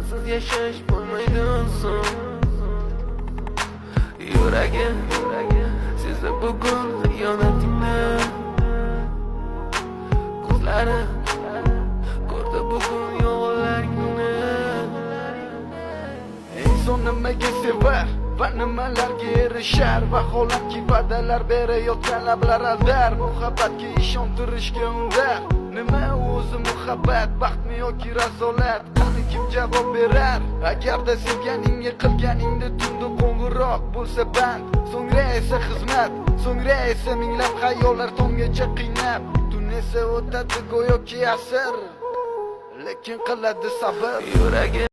sensiz yashash bo'lmaydi inson. Yuragim sezdi bugun xiyonatingni, ko'zlari ko'rdi bugun yolg'onlaringni. Inson nimaga sevar va nimalarga erishar, vaholanki va'dalar berayotgan lablar aldar, muhabbatga ishontirishga undar. Nima o'zi muhabbat, baxtmi yoki razolat? Qani kim javob berar? Agarda sevganingga qilganingda tunda qo'ng'iroq bo'lsa band, so'ngra esa xizmat, so'ngra esa minglab xayollar tonggacha qiynab, tun esa o'tadi go'yoki asr, lekin qiladi sabr. Yuragim